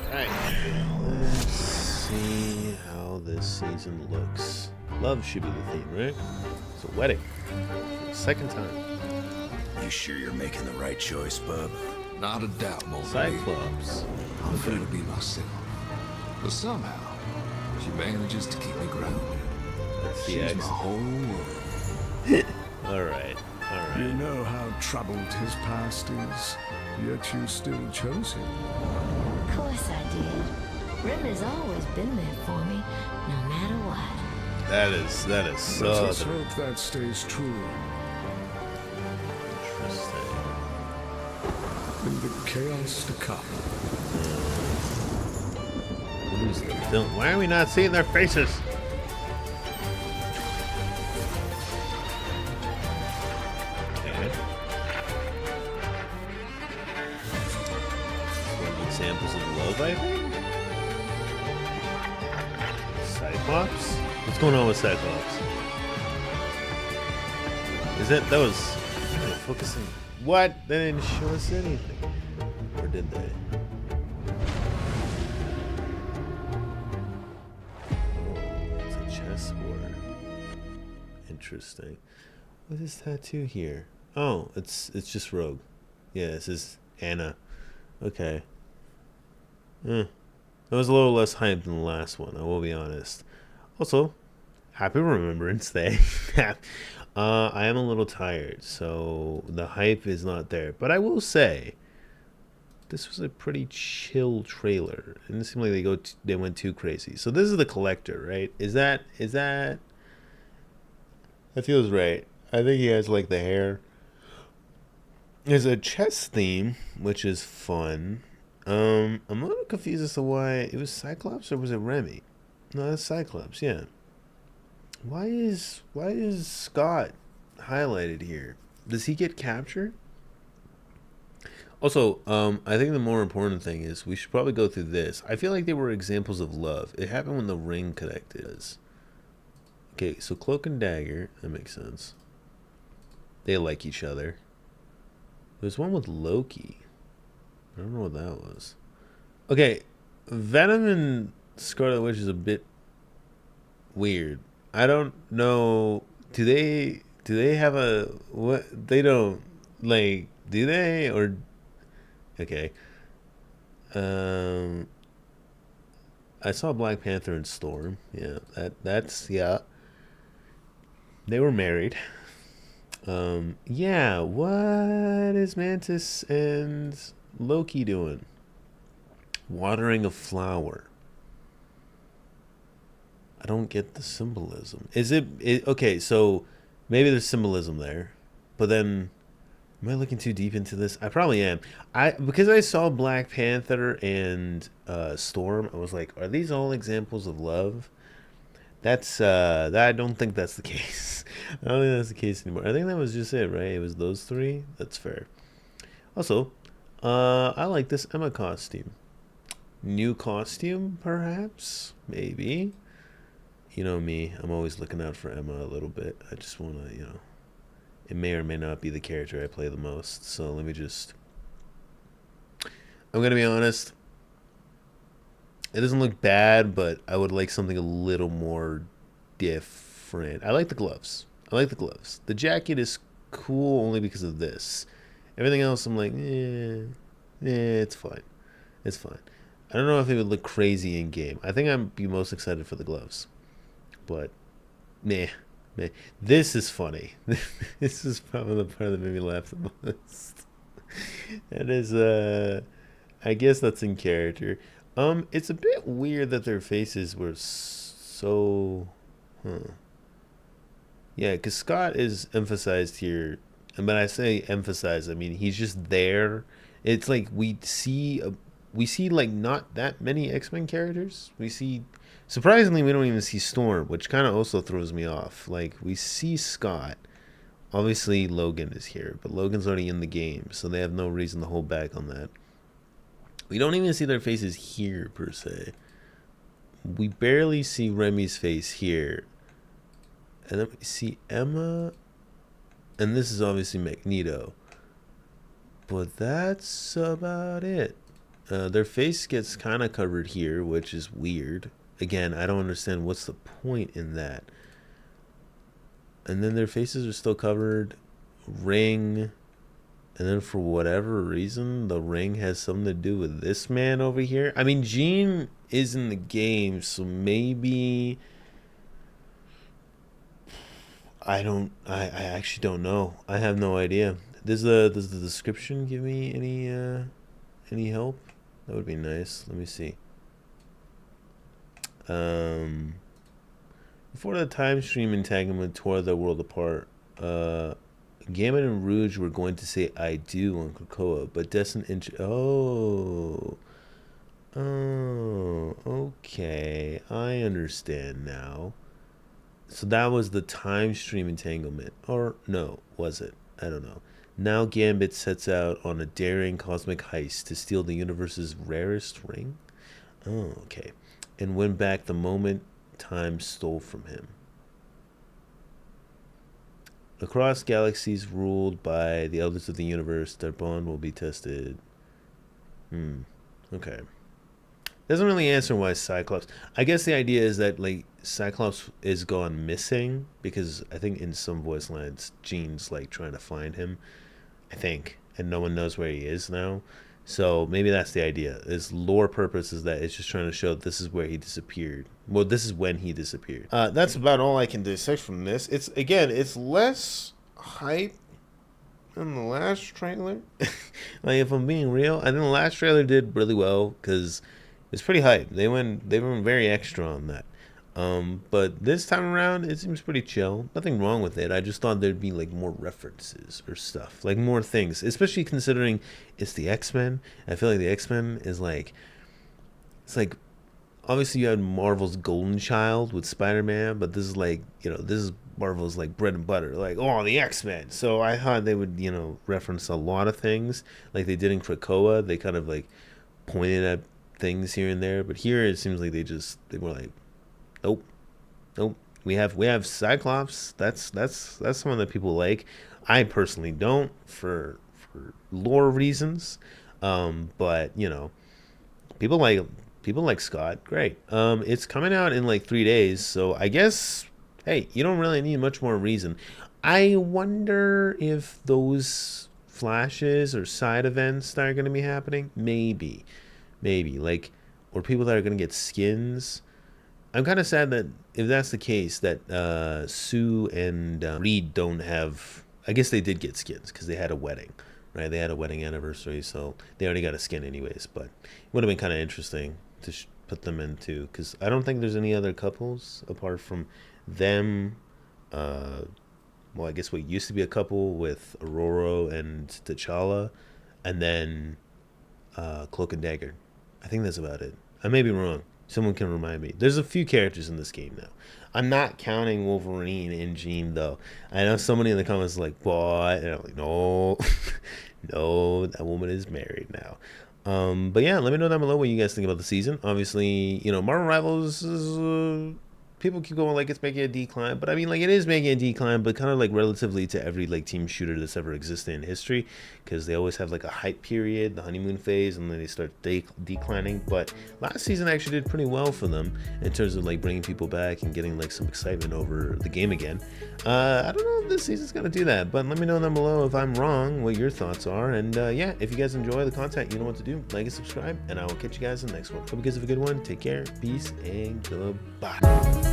Alright, let's see how this season looks. Love should be the theme, right? It's a wedding. Second time. You sure you're making the right choice, bub? Not a doubt, Moby. Cyclops. I'm free to be myself. But somehow, she manages to keep me grounded. That's the She's my X. whole world. Alright, You alright. know how troubled his past is, yet you still chose him. Of course I did. Rim has always been there for me, no matter what. That is Let us southern. hope that stays true Interesting. in the chaos to come. Who's the villain? Why are we not seeing their faces? Okay. Some examples of love, I think? Cyclops? What's going on with Cyclops? Is that was focusing? What? They didn't show us anything, or did they? Oh, it's a chessboard. Interesting. What is this tattoo here? Oh, it's just Rogue. Yeah, this is Anna. Okay. That was a little less hype than the last one, I will be honest. Also, happy Remembrance Day. I am a little tired, so the hype is not there. But I will say, this was a pretty chill trailer. It didn't seem like they went too crazy. So this is the collector, right? Is that that feels right. I think he has like the hair. There's a chess theme, which is fun. I'm a little confused as to why it was Cyclops or was it Remy? No, that's Cyclops, yeah. Why is Scott highlighted here? Does he get captured? Also, I think the more important thing is we should probably go through this. I feel like they were examples of love. It happened when the ring connected us. Okay, so Cloak and Dagger, that makes sense. They like each other. There's one with Loki. I don't know what that was. Okay, Venom and Scarlet Witch is a bit weird. I don't know. Do they have a what? They don't like. Do they or? Okay. I saw Black Panther and Storm. Yeah, that's yeah. They were married. Yeah. What is Mantis and Loki doing? Watering a flower. I don't get the symbolism. Is it okay? So maybe there's symbolism there, but then am I looking too deep into this? I probably am. Because I saw Black Panther and Storm. I was like, are these all examples of love? That's I don't think that's the case. I don't think that's the case anymore. I think that was just it, right? It was those three. That's fair. Also, I like this Emma costume. New costume, perhaps, maybe. You know me, I'm always looking out for Emma a little bit. I just want to, it may or may not be the character I play the most. So let me just. I'm going to be honest. It doesn't look bad, but I would like something a little more different. I like the gloves. The jacket is cool only because of this. Everything else, I'm like, it's fine. It's fine. I don't know if it would look crazy in game. I think I'd be most excited for the gloves. But, meh. This is funny. This is probably the part that made me laugh the most. That is, I guess that's in character. It's a bit weird that their faces were so, Yeah, because Scott is emphasized here. And when I say emphasized, I mean he's just there. It's like we see like not that many X-Men characters. Surprisingly, we don't even see Storm, which kind of also throws me off. Like, we see Scott. Obviously, Logan is here, but Logan's already in the game, so they have no reason to hold back on that. We don't even see their faces here, per se. We barely see Remy's face here. And then we see Emma. And this is obviously Magneto. But that's about it. Their face gets kind of covered here, which is weird. Again, I don't understand what's the point in that. And then their faces are still covered. Ring. And then for whatever reason, the ring has something to do with this man over here. I mean, Gene is in the game, so maybe... I actually don't know. I have no idea. Does the description give me any help? That would be nice. Let me see. Before the time stream entanglement tore the world apart, Gambit and Rouge were going to say I do on Krakoa, but Destin okay. I understand now. So that was the time stream entanglement. Or no, was it? I don't know. Now Gambit sets out on a daring cosmic heist to steal the universe's rarest ring. Oh, okay. And win back the moment time stole from him. Across galaxies ruled by the elders of the universe, their bond will be tested. Okay. Doesn't really answer why Cyclops. I guess the idea is that like Cyclops is gone missing because I think in some voice lines Jean's like trying to find him. I think, and no one knows where he is now. So maybe that's the idea. His lore purpose is that it's just trying to show this is where he disappeared. Well, this is when he disappeared. That's about all I can dissect from this. It's less hype than the last trailer. Like if I'm being real, I think the last trailer did really well because it's pretty hype. They went very extra on that. But this time around, it seems pretty chill. Nothing wrong with it. I just thought there'd be like more references or stuff, like more things, especially considering it's the X-Men. I feel like the X-Men is like, it's like, obviously you had Marvel's Golden Child with Spider-Man, but this is like, this is Marvel's like bread and butter, like, oh, the X-Men. So I thought they would, reference a lot of things like they did in Krakoa. They kind of like pointed at things here and there, but here it seems like they were like, Nope. We have Cyclops. That's someone that people like. I personally don't for lore reasons. But people like Scott. Great. It's coming out in like 3 days, so I guess hey, you don't really need much more reason. I wonder if those flashes or side events that are going to be happening, maybe like, or people that are going to get skins. I'm kind of sad that if that's the case, that Sue and Reed don't have. I guess they did get skins because they had a wedding, right? They had a wedding anniversary, so they already got a skin anyways. But it would have been kind of interesting to put them into, because I don't think there's any other couples apart from them. Well, I guess what used to be a couple with Aurora and T'Challa, and then Cloak and Dagger. I think that's about it. I may be wrong. Someone can remind me. There's a few characters in this game now. I'm not counting Wolverine and Jean, though. I know somebody in the comments is like, what? And I'm like, no. No, that woman is married now. But yeah, let me know down below what you guys think about the season. Obviously, Marvel Rivals is... people keep going like it's making a decline, but I mean, like, it is making a decline, but kind of like relatively to every like team shooter that's ever existed in history, because they always have like a hype period, the honeymoon phase, and then they start declining. But last season actually did pretty well for them in terms of like bringing people back and getting like some excitement over the game again. I don't know if this season's gonna do that, but let me know down below if I'm wrong, what your thoughts are. And yeah, if you guys enjoy the content, you know what to do. Like and subscribe, and I will catch you guys in the next one. Hope you guys have a good one. Take care, peace, and goodbye.